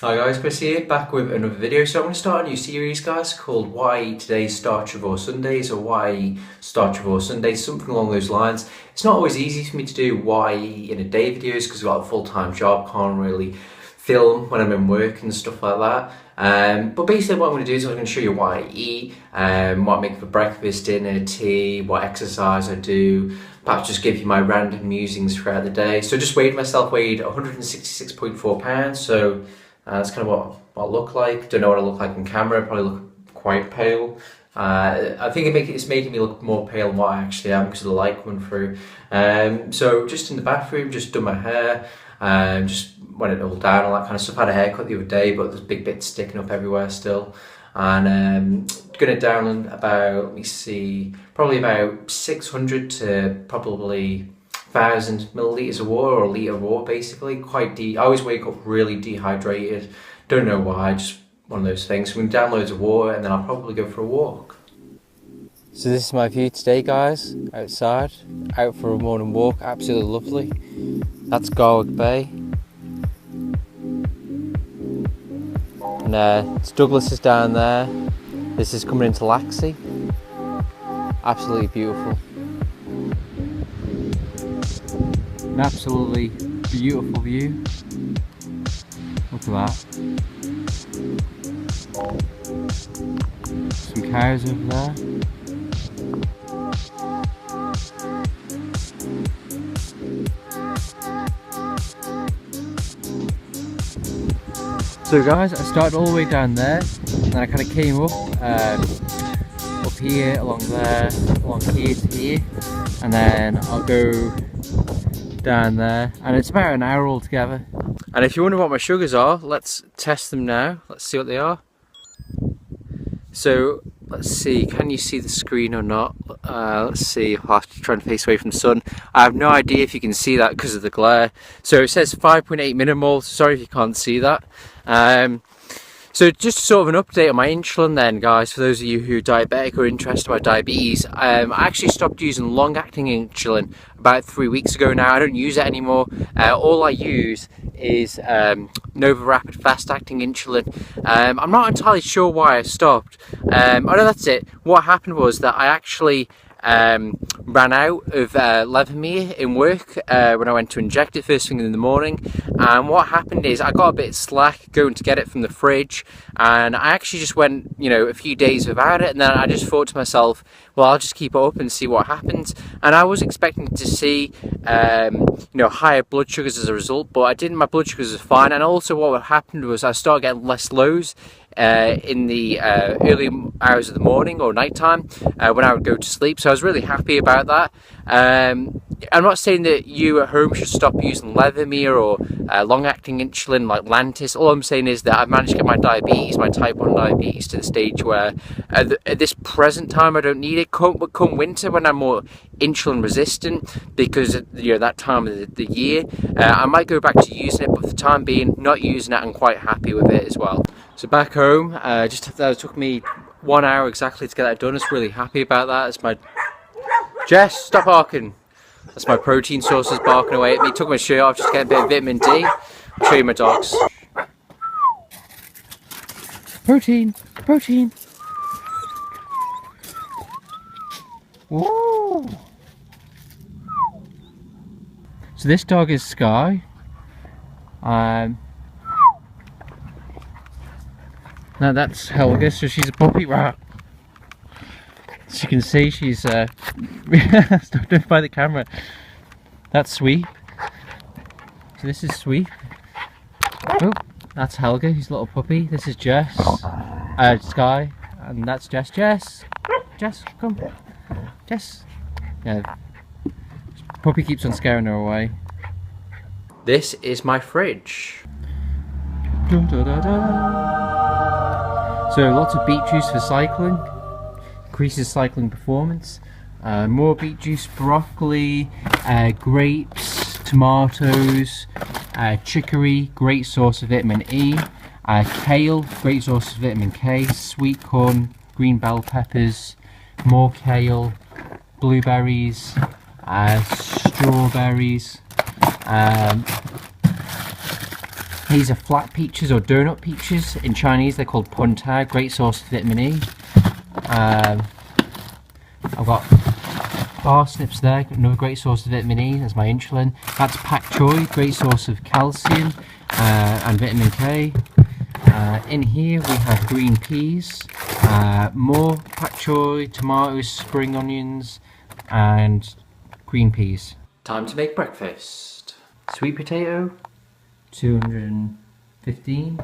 Hi guys, Chris here, back with another video. So I'm going to start a new series, guys, called Why Eat Today's Starchivore Sundays, or Why Eat Starchivore Sundays, something along those lines. It's not always easy for me to do Why Eat in a day videos because I've got a full-time job, can't really film when I'm in work and stuff like that. But basically what I'm going to do is I'm going to show you what I eat, what I make for breakfast, dinner, tea, what exercise I do, perhaps just give you my random musings throughout the day. So just weighed 166.4 pounds, so that's kind of what I look like. Don't know what I look like on camera, probably look quite pale. I think it's making me look more pale than what I actually am because of the light coming through. So just in the bathroom, just done my hair, just went it all down, all that kind of stuff. Had a haircut the other day, but there's big bits sticking up everywhere still. And going to down about, let me see, probably about 600 to probably 1,000 milliliters of water, or a litre of water basically. I always wake up really dehydrated, don't know why, just one of those things. So I'm going to down loads of water and then I'll probably go for a walk. So this is my view today, guys, outside, out for a morning walk, absolutely lovely. That's Garwick Bay. And Douglas is down there. This is coming into Laxey. Absolutely beautiful. An absolutely beautiful view. Look at that. Some cows over there. So guys, I started all the way down there, and then I kind of came up here, along there, along here to here, and then I'll go down there, and it's about an hour altogether. And if you wonder what my sugars are, let's test them now. Let's see what they are. So let's see, can you see the screen or not? Let's see, I'll have to try and face away from the sun. I have no idea if you can see that because of the glare. So it says 5.8 millimole, sorry if you can't see that. So just sort of an update on my insulin then, guys, for those of you who are diabetic or interested about diabetes. I actually stopped using long-acting insulin about 3 weeks ago now. I don't use it anymore. All I use is Nova Rapid fast-acting insulin. I'm not entirely sure why I stopped. Oh no, that's it. What happened was that I actually ran out of Levemir in work when I went to inject it first thing in the morning, and what happened is I got a bit slack going to get it from the fridge, and I actually just went a few days without it, and then I just thought to myself, well, I'll just keep it up and see what happens. And I was expecting to see higher blood sugars as a result, but I didn't. My blood sugars are fine, and also what happened was I started getting less lows in the early hours of the morning or nighttime when I would go to sleep. So I was really happy about that. I'm not saying that you at home should stop using Levemir or long-acting insulin like Lantus. All I'm saying is that I've managed to get my diabetes, my type 1 diabetes, to the stage where at this present time I don't need it. But come winter, when I'm more insulin resistant, because that time of the year, I might go back to using it, but for the time being, not using it. I'm quite happy with it as well. So back home, it took me 1 hour exactly to get that done. I was really happy about that. It's my Jess, stop barking. That's my protein sources barking away at me. Took my shirt off just to get a bit of vitamin D. I'll show you my dogs. Protein, protein. Whoa. So this dog is Sky. Now that's Helga, so she's a puppy rat. As you can see, she's stopped by the camera. That's Sweep. So this is Sweep. Oh, that's Helga, his little puppy. This is Jess, Sky, and that's Jess. Jess, come. Jess. Yeah. Puppy keeps on scaring her away. This is my fridge. Da, da, da, da. So lots of beet juice for cycling, increases cycling performance. More beet juice, broccoli, grapes, tomatoes, chicory, great source of vitamin E, kale, great source of vitamin K, sweet corn, green bell peppers, more kale, blueberries, strawberries, These are flat peaches or donut peaches. In Chinese they're called puntai, great source of vitamin E. I've got parsnips there, another great source of vitamin E, that's my insulin. That's pak choi, great source of calcium and vitamin K. In here we have green peas, more pak choi, tomatoes, spring onions and green peas. Time to make breakfast. Sweet potato, 215.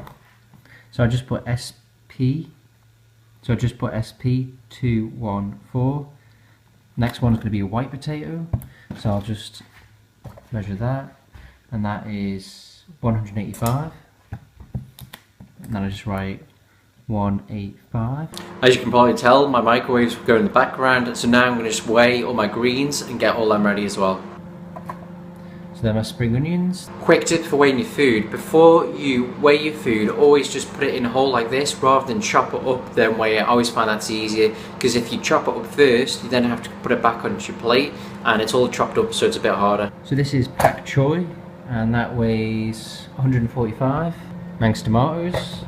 So I just put SP. So I just put SP 214. Next one is going to be a white potato. So I'll just measure that, and that is 185. And then I just write 185. As you can probably tell, my microwaves go in the background, so now I'm going to just weigh all my greens and get all them ready as well. So then my spring onions. Quick tip for weighing your food: before you weigh your food, always just put it in a hole like this rather than chop it up then weigh it. I always find that's easier, because if you chop it up first, you then have to put it back onto your plate and it's all chopped up, so it's a bit harder. So this is pak choi, and that weighs 145. Manx tomatoes.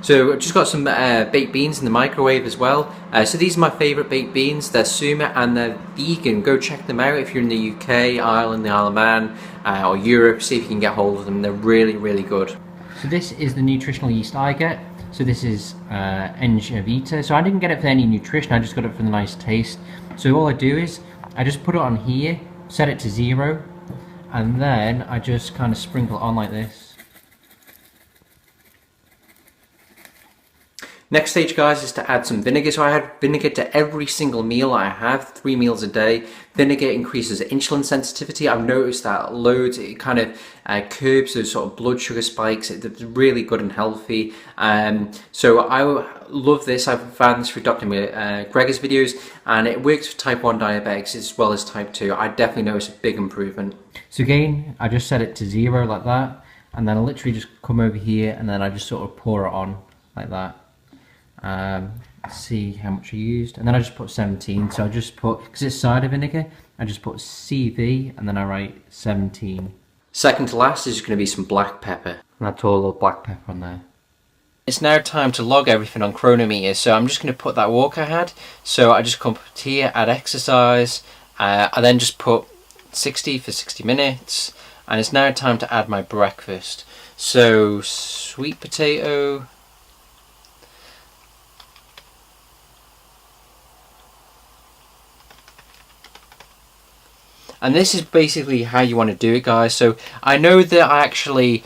So I've just got some baked beans in the microwave as well. So these are my favourite baked beans. They're Suma and they're vegan. Go check them out if you're in the UK, Ireland, the Isle of Man, or Europe. See if you can get hold of them. They're really, really good. So this is the nutritional yeast I get. So this is Engevita. So I didn't get it for any nutrition, I just got it for the nice taste. So all I do is I just put it on here, set it to 0, and then I just kind of sprinkle it on like this. Next stage, guys, is to add some vinegar. So I add vinegar to every single meal I have, 3 meals a day. Vinegar increases insulin sensitivity. I've noticed that loads. It kind of curbs those sort of blood sugar spikes. It's really good and healthy. So I love this. I've found this through Dr. Gregor's videos, and it works for type 1 diabetics as well as type 2. I definitely notice a big improvement. So again, I just set it to 0 like that, and then I literally just come over here and then I just sort of pour it on like that. See how much I used, and then I just put 17. So I just put, because it's cider vinegar, I just put CV and then I write 17. Second to last is going to be some black pepper, and I pour a little black pepper on there. It's now time to log everything on Chronometer, so I'm just going to put that walk I had. So I just come up here, add exercise, I then just put 60 for 60 minutes, and it's now time to add my breakfast. So sweet potato, and this is basically how you want to do it, guys. So I know that I actually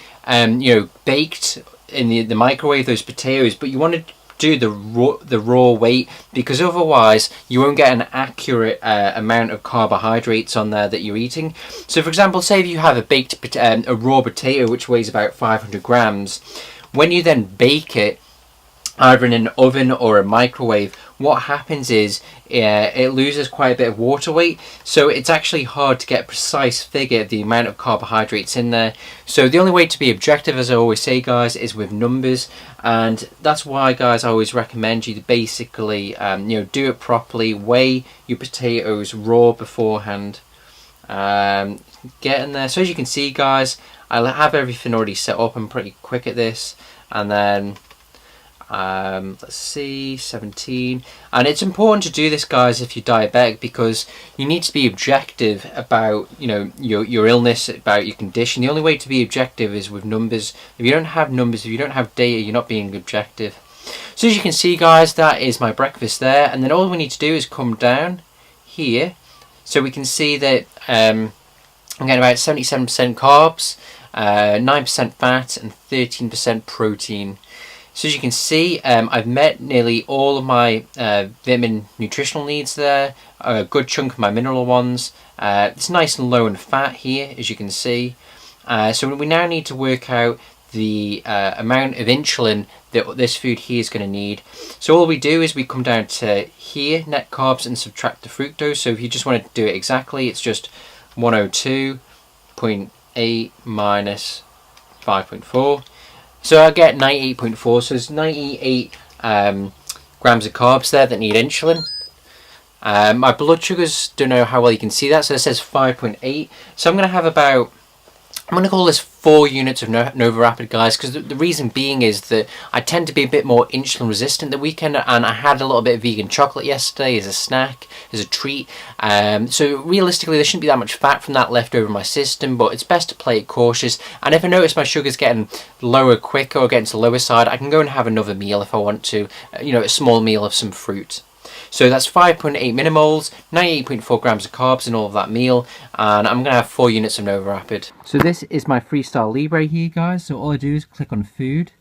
baked in the microwave those potatoes, but you want to do the raw weight, because otherwise you won't get an accurate amount of carbohydrates on there that you're eating. So for example, say if you have a raw potato which weighs about 500 grams, when you then bake it either in an oven or a microwave, what happens is it loses quite a bit of water weight, so it's actually hard to get a precise figure of the amount of carbohydrates in there. So the only way to be objective, as I always say, guys, is with numbers, and that's why, guys, I always recommend you to basically do it properly. Weigh your potatoes raw beforehand, get in there. So as you can see, guys, I have everything already set up. I'm pretty quick at this, and then let's see, 17. And it's important to do this, guys, if you're diabetic, because you need to be objective about your illness, about your condition. The only way to be objective is with numbers. If you don't have numbers, if you don't have data, you're not being objective. So as you can see, guys, that is my breakfast there, and then all we need to do is come down here, so we can see that I'm getting about 77% carbs, 9% fat and 13% protein. So as you can see, I've met nearly all of my vitamin nutritional needs there, a good chunk of my mineral ones. It's nice and low in fat here, as you can see. So we now need to work out the amount of insulin that this food here is going to need. So all we do is we come down to here, net carbs, and subtract the fructose. So if you just want to do it exactly, it's just 102.8 minus 5.4. So I get 98.4, so there's 98 grams of carbs there that need insulin. My blood sugars, don't know how well you can see that, so it says 5.8. So I'm going to have about I'm going to call this 4 units of Nova Rapid, guys, because the reason being is that I tend to be a bit more insulin resistant the weekend, and I had a little bit of vegan chocolate yesterday as a snack, as a treat. So realistically, there shouldn't be that much fat from that left over in my system, but it's best to play it cautious. And if I notice my sugar's getting lower quicker or getting to the lower side, I can go and have another meal if I want to, a small meal of some fruit. So that's 5.8 millimoles, 98.4 grams of carbs in all of that meal, and I'm going to have 4 units of Nova Rapid. So this is my Freestyle Libre here, guys. So all I do is click on food,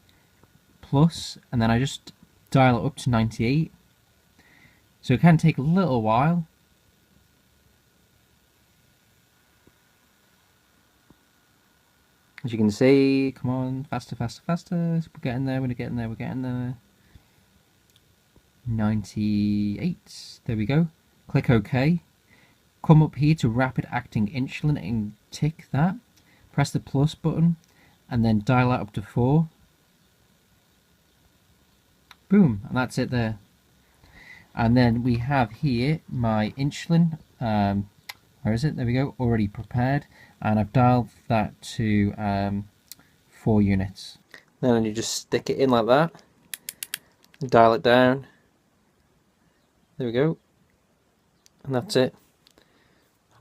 plus, and then I just dial it up to 98. So it can take a little while. As you can see, come on, faster, faster, faster. We're getting there, we're getting there, we're getting there. 98, there we go. Click OK. Come up here to rapid acting insulin and tick that. Press the plus button and then dial that up to 4. Boom, and that's it there. And then we have here my insulin. Where is it? There we go, already prepared. And I've dialed that to 4 units. Then you just stick it in like that. Dial it down. There we go. And that's it.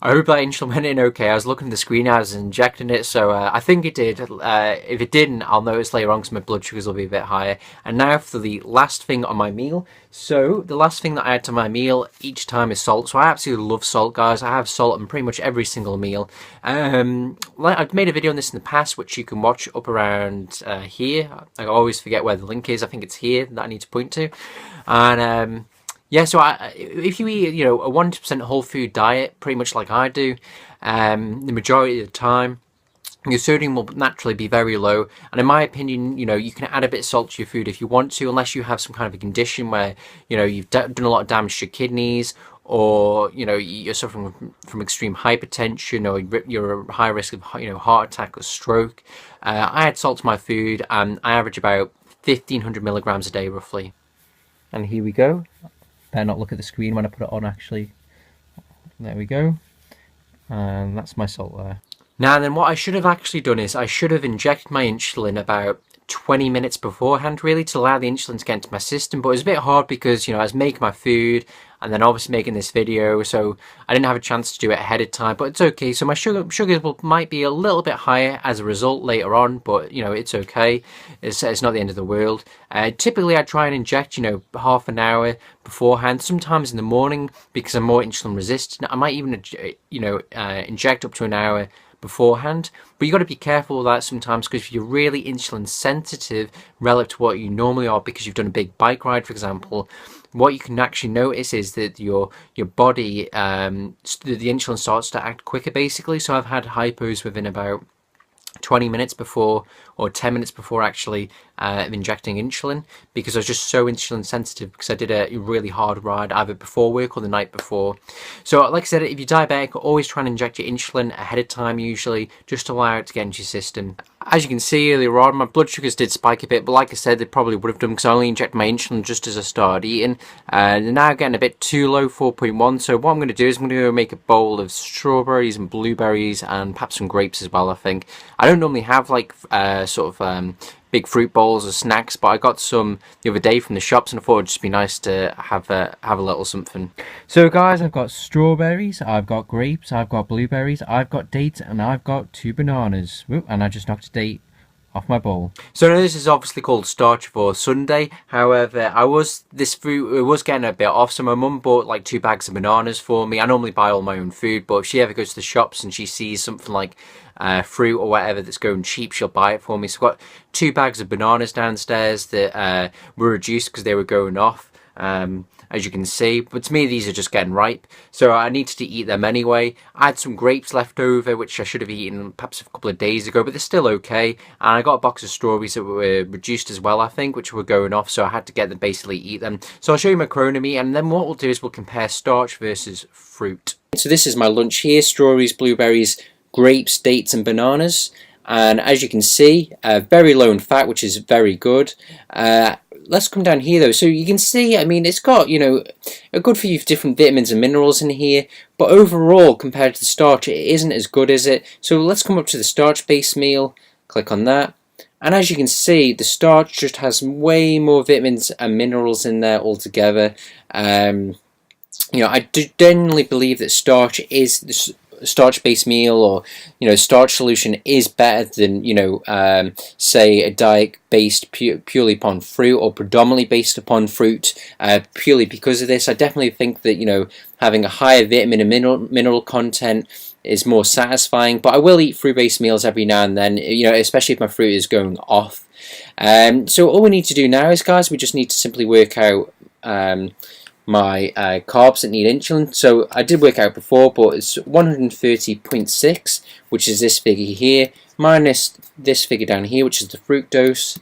I hope that insulin went in okay. I was looking at the screen as I was injecting it, so I think it did. If it didn't, I'll notice later on because my blood sugars will be a bit higher. And now for the last thing on my meal. So the last thing that I add to my meal each time is salt. So I absolutely love salt, guys. I have salt in pretty much every single meal. I've made a video on this in the past, which you can watch up around here. I always forget where the link is. I think it's here that I need to point to. And yeah, so if you eat, a 100% whole food diet, pretty much like I do, the majority of the time, your sodium will naturally be very low. And in my opinion, you can add a bit of salt to your food if you want to, unless you have some kind of a condition where, you've done a lot of damage to your kidneys, or, you're suffering from extreme hypertension, or you're at high risk of, heart attack or stroke. I add salt to my food, and I average about 1,500 milligrams a day, roughly. And here we go. Better not look at the screen when I put it on, actually. There we go. And that's my salt there. Now then, what I should have actually done is I should have injected my insulin about 20 minutes beforehand, really, to allow the insulin to get into my system. But it was a bit hard because, I was making my food and then obviously making this video, so I didn't have a chance to do it ahead of time, but it's okay. So my sugars might be a little bit higher as a result later on, but it's okay. It's not the end of the world. Typically I try and inject half an hour beforehand, sometimes in the morning because I'm more insulin resistant. I might even inject up to an hour beforehand, but you got to be careful with that sometimes, because if you're really insulin sensitive relative to what you normally are because you've done a big bike ride, for example, what you can actually notice is that your body, the insulin starts to act quicker, basically. So I've had hypos within about 20 minutes before, or 10 minutes before actually injecting insulin, because I was just so insulin sensitive because I did a really hard ride either before work or the night before. So like I said, if you're diabetic, always try and inject your insulin ahead of time, usually, just to allow it to get into your system. As you can see earlier on, my blood sugars did spike a bit, but like I said, they probably would have done because I only injected my insulin just as I started eating. They're now getting a bit too low, 4.1. So what I'm going to do is I'm going to go make a bowl of strawberries and blueberries and perhaps some grapes as well, I think. I don't normally have like big fruit bowls or snacks, but I got some the other day from the shops and I thought it'd just be nice to have a little something. So guys, I've got strawberries, I've got grapes, I've got blueberries, I've got dates, and I've got 2 bananas. Whoop, and I just knocked a date off my bowl. So now this is obviously called Starchivore Sunday. However, this fruit was getting a bit off, so my mum bought like 2 bags of bananas for me. I normally buy all my own food, but if she ever goes to the shops and she sees something like fruit or whatever that's going cheap, she'll buy it for me. So I've got 2 bags of bananas downstairs that were reduced because they were going off. As you can see, but to me these are just getting ripe, so I needed to eat them anyway. I had some grapes left over which I should have eaten perhaps a couple of days ago, but they're still okay. And I got a box of strawberries that were reduced as well, I think, which were going off, so I had to get them, basically eat them. So I'll show you my chronomy, and then what we'll do is we'll compare starch versus fruit. So this is my lunch here: strawberries, blueberries, grapes, dates and bananas. And as you can see, very low in fat, which is very good. let's come down here though. So you can see, I mean, it's got, you know, a good few different vitamins and minerals in here, but overall, compared to the starch, it isn't as good as it. So let's come up to the starch-based meal, click on that, and as you can see, the starch just has way more vitamins and minerals in there altogether. You know, I do genuinely believe that starch is the starch-based meal, or, you know, starch solution is better than, you know, say a diet based purely upon fruit, or predominantly based upon fruit, purely because of this. I definitely think that, you know, having a higher vitamin and mineral content is more satisfying, but I will eat fruit-based meals every now and then, you know, especially if my fruit is going off. So all we need to do now is, guys, we just need to simply work out my carbs that need insulin. So I did work out before, but it's 130.6, which is this figure here, minus this figure down here, which is the fructose,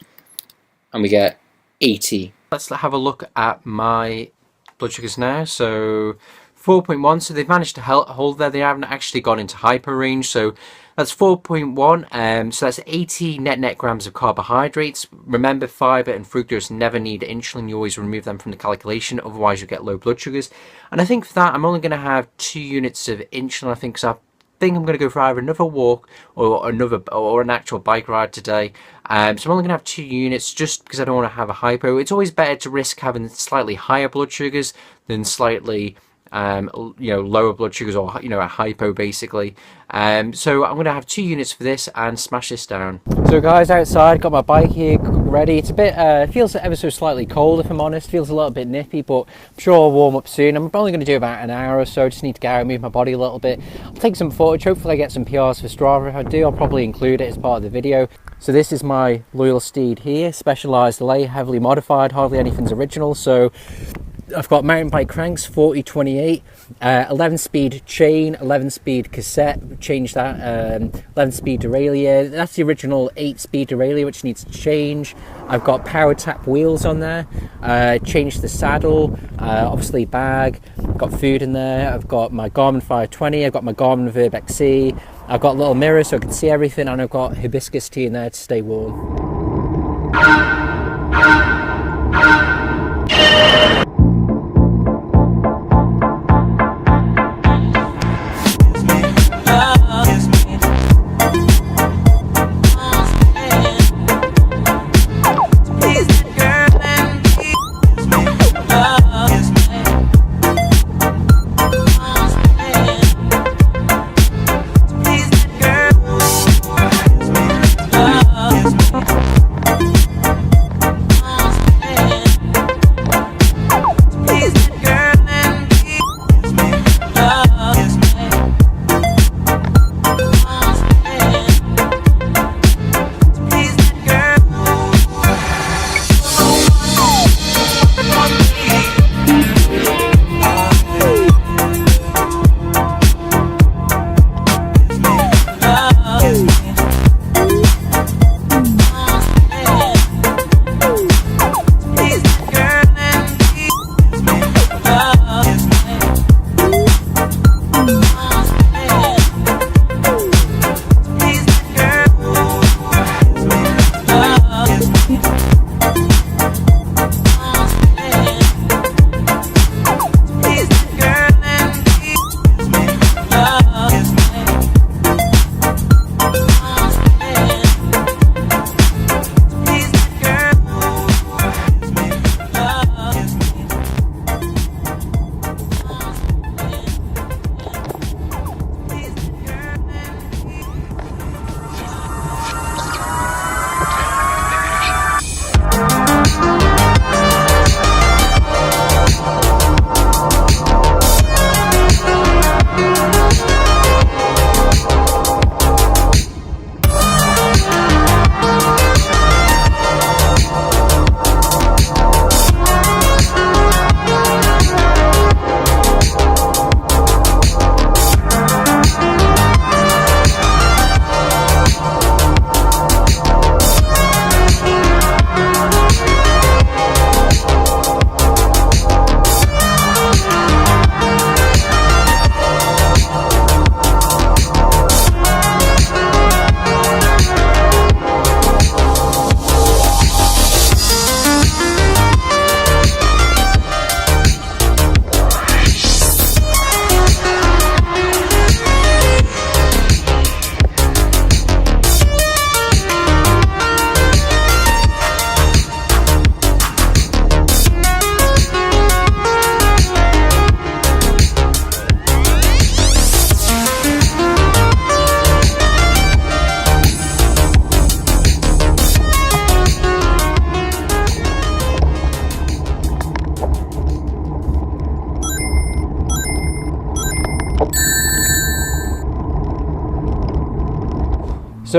and we get 80. Let's have a look at my blood sugars now. So 4.1, so they've managed to hold there. They haven't actually gone into hyper range, so that's 4.1, so that's 80 net grams of carbohydrates. Remember, fiber and fructose never need insulin. You always remove them from the calculation, otherwise you'll get low blood sugars. And I think for that, I'm only going to have 2 units of insulin, I think, because I think I'm going to go for either another walk or an actual bike ride today. So I'm only going to have 2 units, just because I don't want to have a hypo. It's always better to risk having slightly higher blood sugars than slightly you know, lower blood sugars, or, you know, a hypo basically. So I'm going to have 2 units for this and smash this down. So guys, outside, got my bike here ready. It's a bit feels ever so slightly cold, if I'm honest. Feels a little bit nippy, but I'm sure I'll warm up soon. I'm only going to do about an hour or so. Just need to get out and move my body a little bit. I'll take some footage. Hopefully I get some PRs for Strava. If I do, I'll probably include it as part of the video. So this is my loyal steed here, specialized lay, heavily modified, hardly anything's original. So I've got mountain bike cranks, 40/28, 11-speed chain, 11-speed cassette, changed that, 11-speed derailleur. That's the original 8-speed derailleur, which needs to change. I've got power tap wheels on there, changed the saddle, obviously bag, got food in there. I've got my Garmin 520, I've got my Garmin Verb XC, I've got a little mirror so I can see everything, and I've got hibiscus tea in there to stay warm.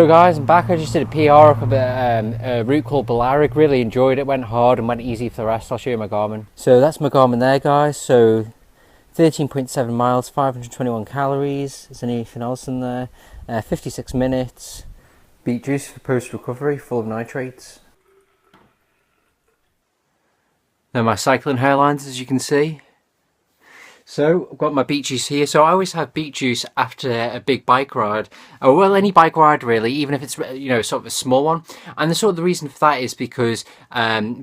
So guys, I'm back. I just did a PR up a route called Balearic. Really enjoyed it, went hard and went easy for the rest. I'll show you my Garmin. So that's my Garmin there, guys. So 13.7 miles, 521 calories. Is there anything else in there? 56 minutes. Beet juice for post-recovery, full of nitrates. Now my cycling hairlines, as you can see. So I've got my beet juice here. So I always have beet juice after a big bike ride, or well, any bike ride really, even if it's, you know, sort of a small one. And the reason for that is because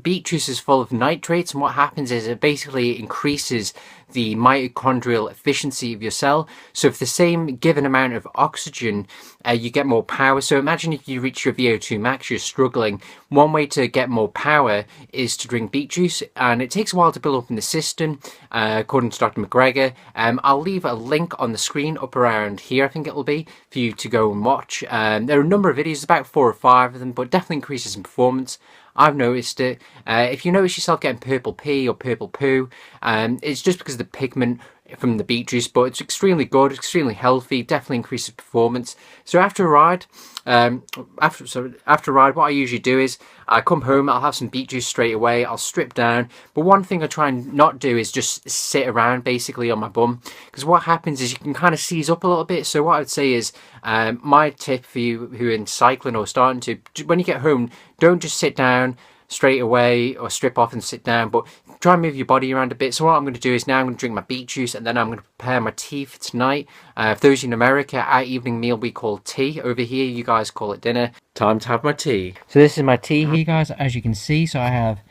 beet juice is full of nitrates, and what happens is it basically increases the mitochondrial efficiency of your cell. So for the same given amount of oxygen, you get more power. So imagine if you reach your VO2 max, you're struggling. One way to get more power is to drink beet juice, and it takes a while to build up in the system, according to Dr. McGregor. I'll leave a link on the screen up around here, I think it will be, for you to go and watch. There are a number of videos, about 4 or 5 of them, but definitely increases in performance. I've noticed it. If you notice yourself getting purple pee or purple poo, it's just because of the pigment from the beet juice, but it's extremely good, extremely healthy, definitely increases performance. So after a ride, what I usually do is I come home, I'll have some beet juice straight away, I'll strip down. But one thing I try and not do is just sit around basically on my bum, because what happens is you can kind of seize up a little bit. So what I would say is, my tip for you who are in cycling or starting to, when you get home, don't just sit down straight away or strip off and sit down, but try and move your body around a bit. So what I'm going to do is now I'm going to drink my beet juice, and then I'm going to prepare my tea for tonight. For those in America, our evening meal we call tea. Over here you guys call it dinner. Time to have my tea. So this is my tea here, guys, as you can see. So I have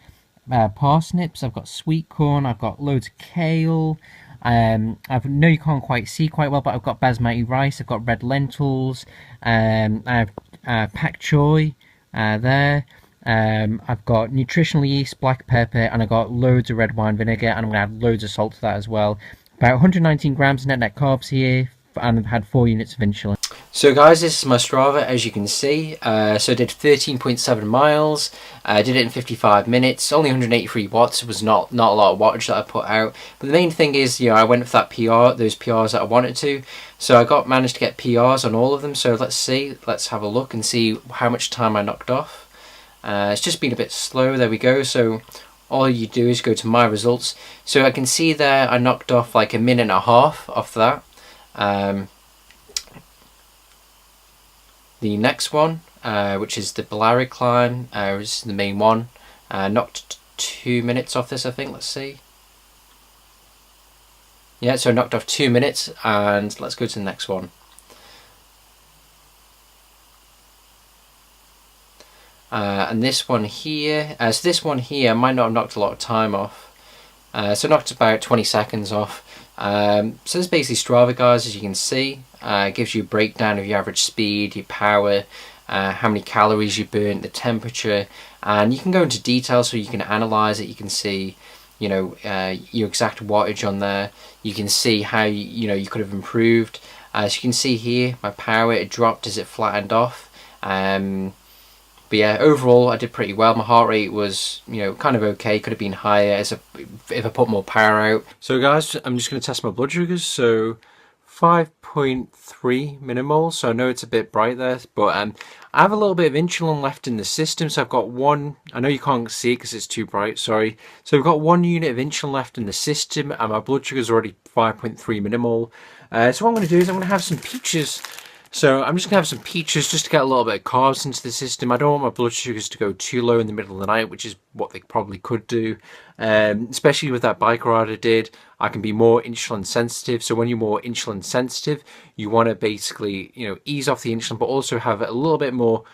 parsnips, I've got sweet corn, I've got loads of kale, I know you can't quite see quite well, but I've got basmati rice, I've got red lentils, I have pak choy there. I've got nutritional yeast, black pepper, and I've got loads of red wine vinegar, and I'm going to add loads of salt to that as well. About 119 grams net carbs here, and I've had 4 units of insulin. So guys, this is my Strava, as you can see. So I did 13.7 miles, I did it in 55 minutes, only 183 watts. It was not a lot of wattage that I put out. But the main thing is, you know, I went for that PR, those PRs that I wanted to. So I managed to get PRs on all of them. So let's have a look and see how much time I knocked off. It's just been a bit slow. There we go. So all you do is go to my results. So I can see there I knocked off like a minute and a half off that. The next one, which is the Balearic climb, is the main one. Knocked 2 minutes off this, I think. Let's see. Yeah, so I knocked off 2 minutes, and let's go to the next one. And this one here, I might not have knocked a lot of time off. So I knocked about 20 seconds off. So this is basically Strava, guys, as you can see. It gives you a breakdown of your average speed, your power, how many calories you burnt, the temperature, and you can go into detail so you can analyze it. You can see, you know, your exact wattage on there. You can see how you could have improved. As you can see here, my power, it dropped as it flattened off. But yeah, overall I did pretty well. My heart rate was, you know, kind of okay. Could have been higher if I put more power out. So guys, I'm just going to test my blood sugars. So 5.3 millimoles. So I know it's a bit bright there, but I have a little bit of insulin left in the system. So I've got one. I know you can't see it because it's too bright. Sorry. So I've got 1 unit of insulin left in the system, and my blood sugar is already 5.3 millimole. So what I'm going to do is I'm going to have some peaches. So I'm just going to have some peaches just to get a little bit of carbs into the system. I don't want my blood sugars to go too low in the middle of the night, which is what they probably could do. Especially with that bike ride I did, I can be more insulin sensitive. So when you're more insulin sensitive, you want to basically, you know, ease off the insulin, but also have a little bit more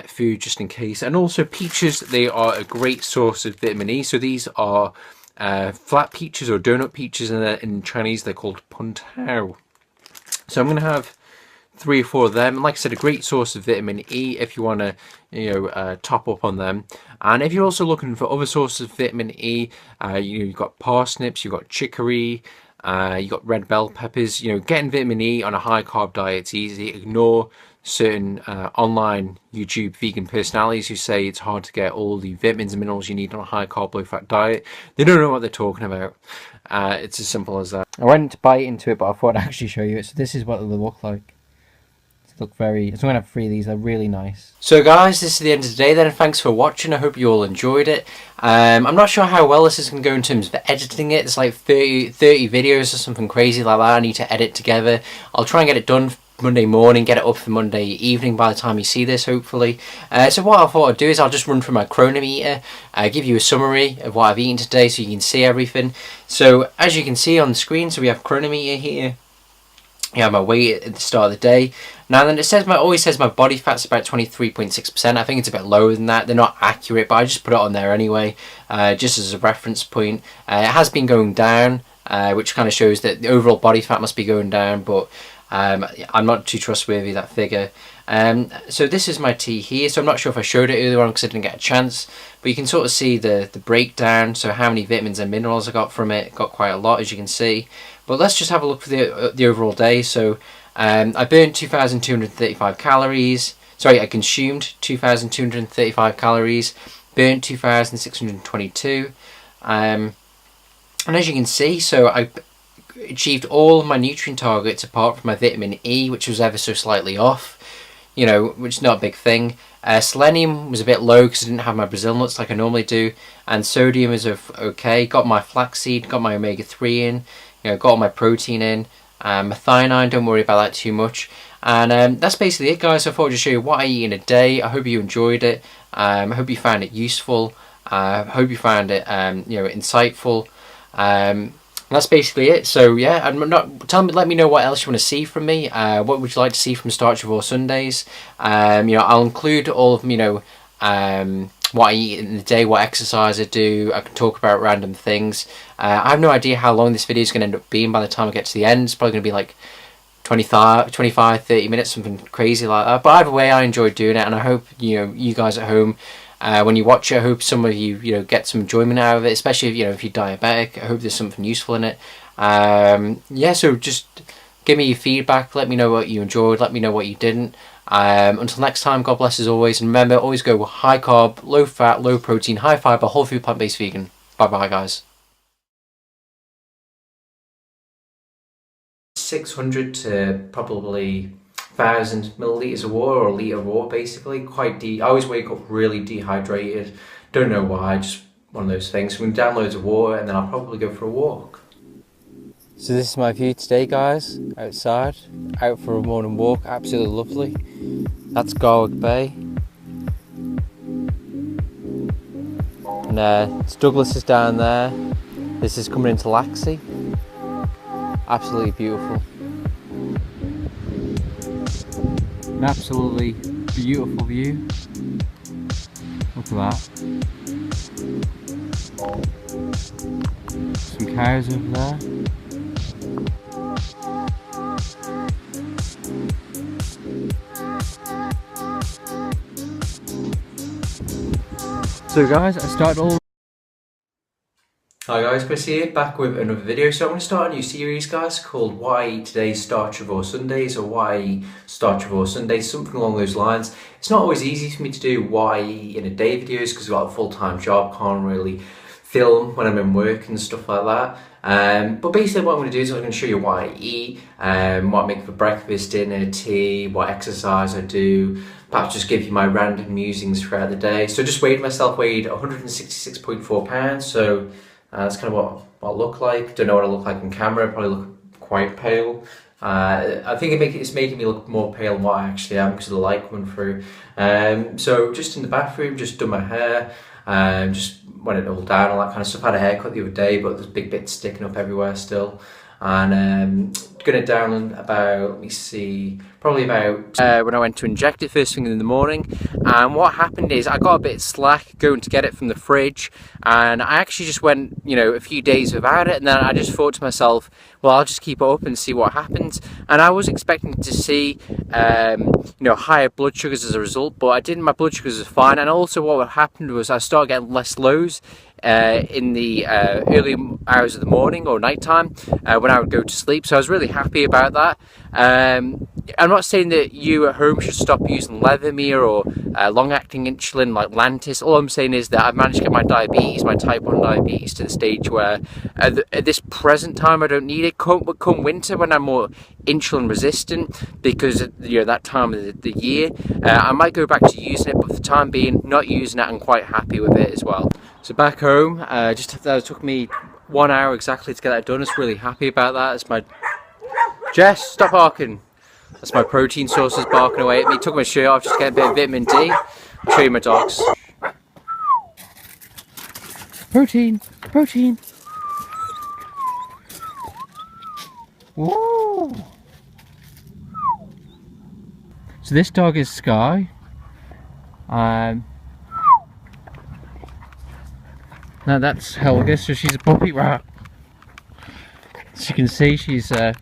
food just in case. And also peaches, they are a great source of vitamin E. So these are flat peaches or donut peaches, and in Chinese they're called puntao. So I'm going to have 3 or 4 of them, and like I said, a great source of vitamin E if you want to, you know, top up on them. And if you're also looking for other sources of vitamin E, you've got parsnips, you've got chicory, you've got red bell peppers. You know, getting vitamin E on a high carb diet's easy. Ignore certain online YouTube vegan personalities who say it's hard to get all the vitamins and minerals you need on a high carb low fat diet. They don't know what they're talking about. It's as simple as that. I went to bite into it, but I thought I'd actually show you it. So this is what it'll look like. look very, so I'm going to have 3 of these, they're really nice. So guys, this is the end of the day then, thanks for watching, I hope you all enjoyed it. I'm not sure how well this is going to go in terms of editing it. It's like 30 videos or something crazy like that I need to edit together. I'll try and get it done Monday morning, get it up for Monday evening by the time you see this, hopefully. So what I thought I'd do is I'll just run through my chronometer, give you a summary of what I've eaten today so you can see everything. So as you can see on the screen, so we have chronometer here. You have my weight at the start of the day. Now then, it says always says my body fat's about 23.6%. I think it's a bit lower than that. They're not accurate, but I just put it on there anyway, just as a reference point. It has been going down, which kind of shows that the overall body fat must be going down, but I'm not too trustworthy that figure. So this is my tea here. So I'm not sure if I showed it earlier on because I didn't get a chance, but you can sort of see the breakdown. So how many vitamins and minerals I got from it. Got quite a lot, as you can see. But let's just have a look for the overall day. So I burned 2,235 calories. Sorry, I consumed 2,235 calories. Burnt 2,622. And as you can see, so I achieved all of my nutrient targets apart from my vitamin E, which was ever so slightly off. You know, which is not a big thing. Selenium was a bit low because I didn't have my Brazil nuts like I normally do. And sodium is okay. Got my flaxseed, got my omega-3 in. You know, got all my protein in. Methionine, don't worry about that too much. And that's basically it, guys. So I thought I'd just show you what I eat in a day. I hope you enjoyed it. I hope you found it useful. I hope you found it, you know, insightful. That's basically it. So yeah, let me know what else you want to see from me. What would you like to see from Starchivore Sundays? You know, I'll include all of, you know, what I eat in the day, what exercise I do. I can talk about random things. I have no idea how long this video is going to end up being by the time I get to the end. It's probably going to be like 25, 30 minutes, something crazy like that. But either way, I enjoyed doing it, and I hope, you know, you guys at home, when you watch it, I hope some of you, you know, get some enjoyment out of it, especially if, you know, if you're diabetic. I hope there's something useful in it. Yeah, so just give me your feedback. Let me know what you enjoyed. Let me know what you didn't. Until next time, God bless as always. And remember, always go high carb, low fat, low protein, high fiber, whole food, plant-based vegan. Bye-bye, guys. 600 to probably 1,000 milliliters of water, or a litre of water, basically. I always wake up really dehydrated. Don't know why, just one of those things. So I'm going to down loads of water, and then I'll probably go for a walk. So this is my view today, guys, outside, out for a morning walk, absolutely lovely. That's Garwick Bay. And Douglas is down there. This is coming into Laxey. Absolutely beautiful. An absolutely beautiful view. Look at that. Some cows over there. So guys, I started all... Hi guys, Chris here, back with another video. So I'm going to start a new series, guys, called What I Eat Today's Starchivore Sundays, or What I Eat Starchivore Sundays, something along those lines. It's not always easy for me to do what I eat in a day videos because I've got a full-time job, can't really film when I'm in work and stuff like that. But basically what I'm going to do is I'm going to show you what I eat, what I make for breakfast, dinner, tea, what exercise I do, perhaps just give you my random musings throughout the day. So just weighed myself, weighed 166.4 pounds, so that's kind of what I look like. Don't know what I look like on camera, probably look quite pale. I think it's making me look more pale than what I actually am because of the light coming through. So just in the bathroom, just done my hair, just went it all down, all that kind of stuff. Had a haircut the other day, but there's big bits sticking up everywhere still. And going to down about, let me see, probably about when I went to inject it first thing in the morning. And what happened is I got a bit slack going to get it from the fridge, and I actually just went, you know, a few days without it, and then I just thought to myself, well, I'll just keep it up and see what happens. And I was expecting to see you know, higher blood sugars as a result, but I didn't. My blood sugars are fine. And also what happened was I started getting less lows in the early hours of the morning or nighttime when I would go to sleep. So I was really happy about that. I'm not saying that you at home should stop using Levemir or long-acting insulin like Lantus. All I'm saying is that I've managed to get my diabetes, my type 1 diabetes, to the stage where at this present time I don't need it. But come winter, when I'm more insulin resistant, because that time of the year, I might go back to using it, but for the time being, not using it. I'm quite happy with it as well. So back home, that took me 1 hour exactly to get that done. I was really happy about that. It's my Jess, stop barking. That's my protein sources barking away at me. Took my shirt off just to get a bit of vitamin D. I'll show you my dogs. Protein, protein. Whoa. So this dog is Sky. Now that's Helga, so she's a puppy rat. As you can see, she's stopped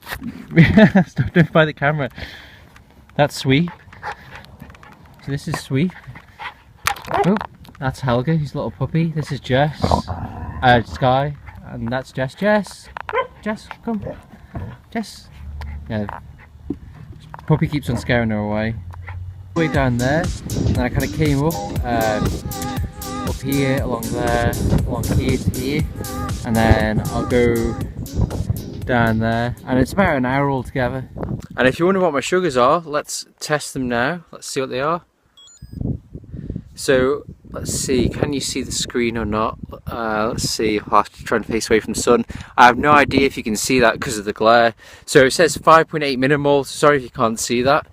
by the camera. That's Sweep. So this is Sweep. Oh, that's Helga, his little puppy. This is Jess, Sky, and that's Jess. Jess, come. Jess. Yeah. Puppy keeps on scaring her away. Way down there, and then I kind of came up here, along there, along here to here, and then I'll go down there, and it's about an hour altogether. And if you wonder what my sugars are, let's test them now. Let's see what they are. So let's see, can you see the screen or not? Let's see, I'll have to try and face away from the sun. I have no idea if you can see that because of the glare. So it says 5.8 millimole, sorry if you can't see that.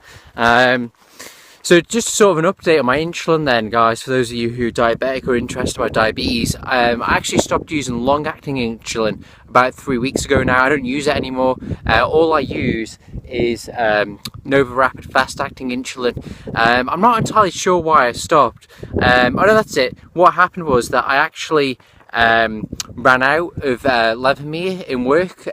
So just sort of an update on my insulin then, guys, for those of you who are diabetic or interested about diabetes. I actually stopped using long-acting insulin about 3 weeks ago now. I don't use it anymore. All I use is Nova Rapid fast-acting insulin. I'm not entirely sure why I stopped. Oh no, that's it. What happened was that I actually ran out of Levemir in work.